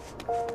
โ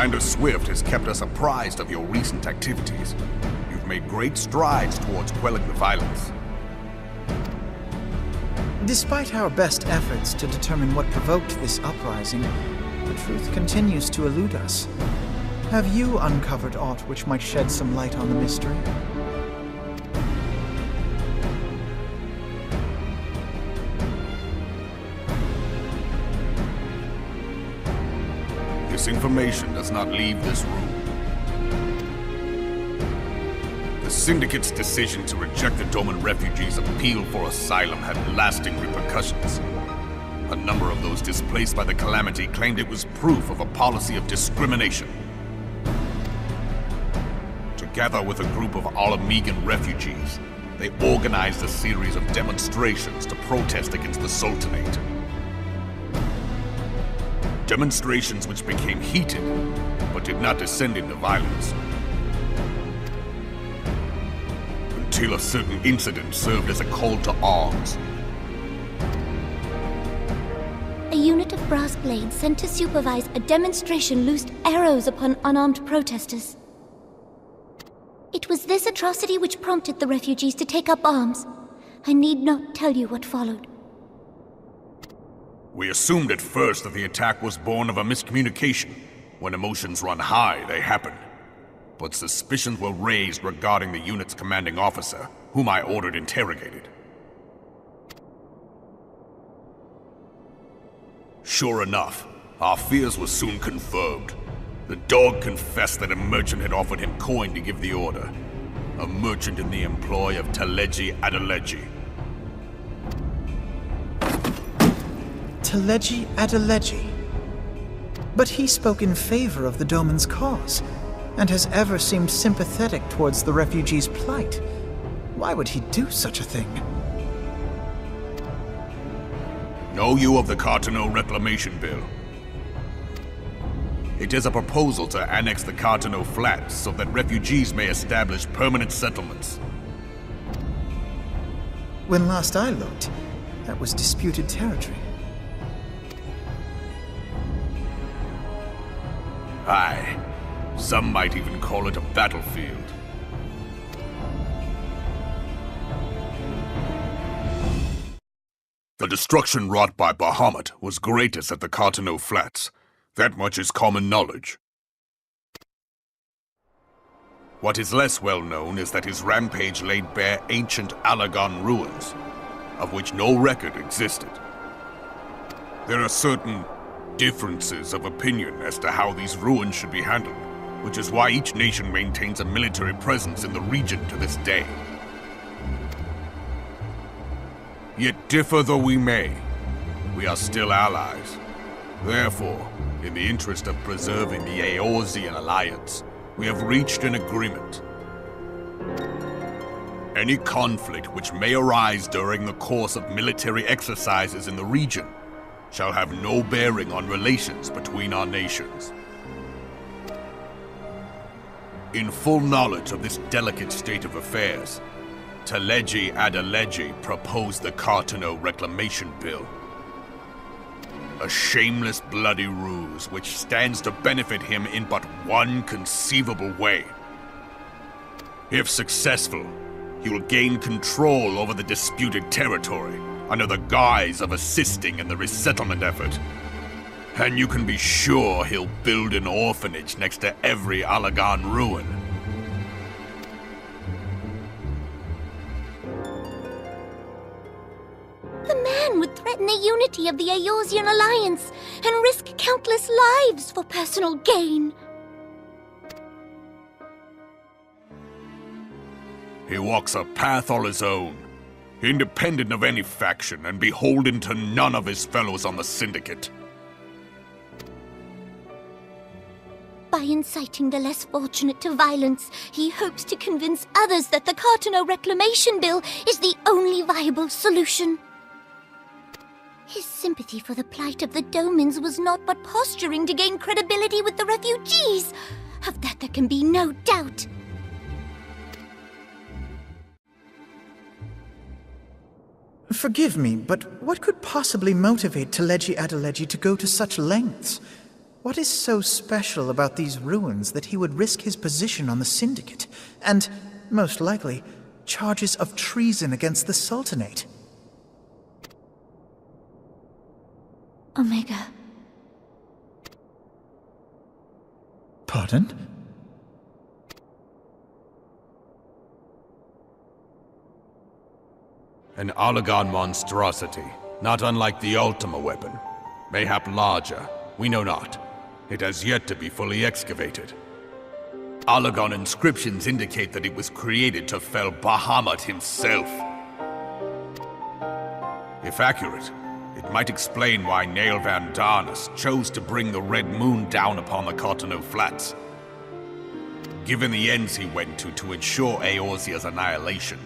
Commander Swift has kept us apprised of your recent activities. You've made great strides towards quelling the violence. Despite our best efforts to determine what provoked this uprising, the truth continues to elude us. Have you uncovered aught which might shed some light on the mystery? This information does not leave this room. The Syndicate's decision to reject the Doman refugees' appeal for asylum had lasting repercussions. A number of those displaced by the calamity claimed it was proof of a policy of discrimination. together with a group of Alamegan refugees, they organized a series of demonstrations to protest against the Sultanate. Demonstrations which became heated, but did not descend into violence. Until a certain incident served as a call to arms. A unit of brass blades sent to supervise a demonstration loosed arrows upon unarmed protesters. It was this atrocity which prompted the refugees to take up arms. I need not tell you what followed. We assumed at first that the attack was born of a miscommunication. When emotions run high, they happen. But suspicions were raised regarding the unit's commanding officer, whom I ordered interrogated. Sure enough, our fears were soon confirmed. The dog confessed that a merchant had offered him coin to give the order. A merchant in the employ of Taleji Adeleji. Taleji Adeleji. But he spoke in favor of the Doman's cause, and has ever seemed sympathetic towards the refugees' plight. Why would he do such a thing? Know you of the Cartano Reclamation Bill? It is a proposal to annex the Cartano Flats so that refugees may establish permanent settlements. When last I looked, that was disputed territory. Aye. Some might even call it a battlefield. The destruction wrought by Bahamut was greatest at the Cartano Flats. That much is common knowledge. What is less well known is that his rampage laid bare ancient Alagon ruins, of which no record existed. There are certain differences of opinion as to how these ruins should be handled, which is why each nation maintains a military presence in the region to this day. Yet differ though we may, we are still allies. Therefore, in the interest of preserving the Eorzean alliance, we have reached an agreement. Any conflict which may arise during the course of military exercises in the region shall have no bearing on relations between our nations. In full knowledge of this delicate state of affairs, Taleji Adeleji proposed the Cartano Reclamation Bill. A shameless bloody ruse which stands to benefit him in but one conceivable way. If successful, he will gain control over the disputed territory under the guise of assisting in the resettlement effort. And you can be sure he'll build an orphanage next to every Alagon ruin. The man would threaten the unity of the Eorzean alliance and risk countless lives for personal gain. He walks a path all his own, independent of any faction and beholden to none of his fellows on the Syndicate. By inciting the less fortunate to violence, he hopes to convince others that the Cartano Reclamation Bill is the only viable solution. His sympathy for the plight of the Domans was not but posturing to gain credibility with the refugees. Of that there can be no doubt. Forgive me, but what could possibly motivate Taleji Adeleji to go to such lengths? What is so special about these ruins that he would risk his position on the Syndicate, and, most likely, charges of treason against the Sultanate? Omega. Pardon? An Alagon monstrosity, not unlike the Ultima weapon. Mayhap larger, we know not. It has yet to be fully excavated. Alagon inscriptions indicate that it was created to fell Bahamut himself. If accurate, it might explain why Nail Van Darnus chose to bring the Red Moon down upon the Cartano Flats. Given the ends he went to ensure Eorzea's annihilation,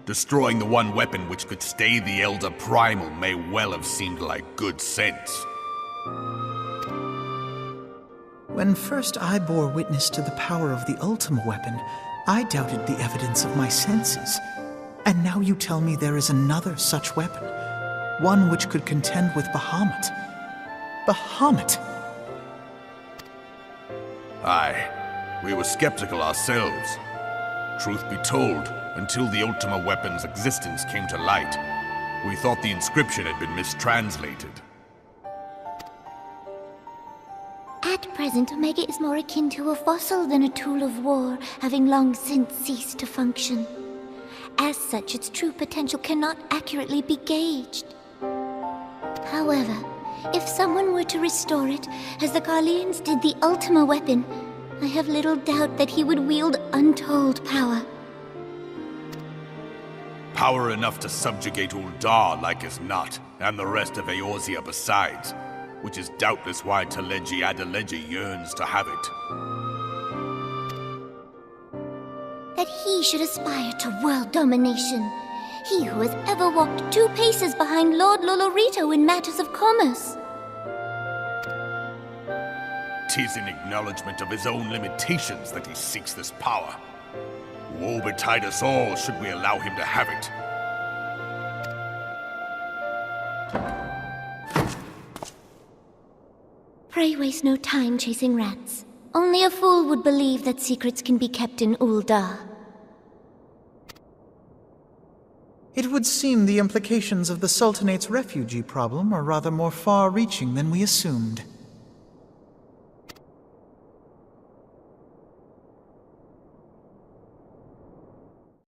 destroying the one weapon which could stay the Elder Primal may well have seemed like good sense. When first I bore witness to the power of the Ultima weapon, I doubted the evidence of my senses. And now you tell me there is another such weapon, one which could contend with Bahamut. Bahamut! Aye, we were skeptical ourselves. Truth be told, until the Ultima weapon's existence came to light, we thought the inscription had been mistranslated. At present, Omega is more akin to a fossil than a tool of war, having long since ceased to function. As such, its true potential cannot accurately be gauged. However, if someone were to restore it, as the Carlians did the Ultima weapon, I have little doubt that he would wield untold power. Power enough to subjugate Uldar like as not, and the rest of Eorzea besides, which is doubtless why Taleji Adeleji yearns to have it. That he should aspire to world domination. He who has ever walked 2 paces behind Lord Lolorito in matters of commerce. 'Tis in acknowledgement of his own limitations that he seeks this power. Woe betide us all should we allow him to have it. Pray waste no time chasing rats. Only a fool would believe that secrets can be kept in Uldar. It would seem the implications of the Sultanate's refugee problem are rather more far-reaching than we assumed.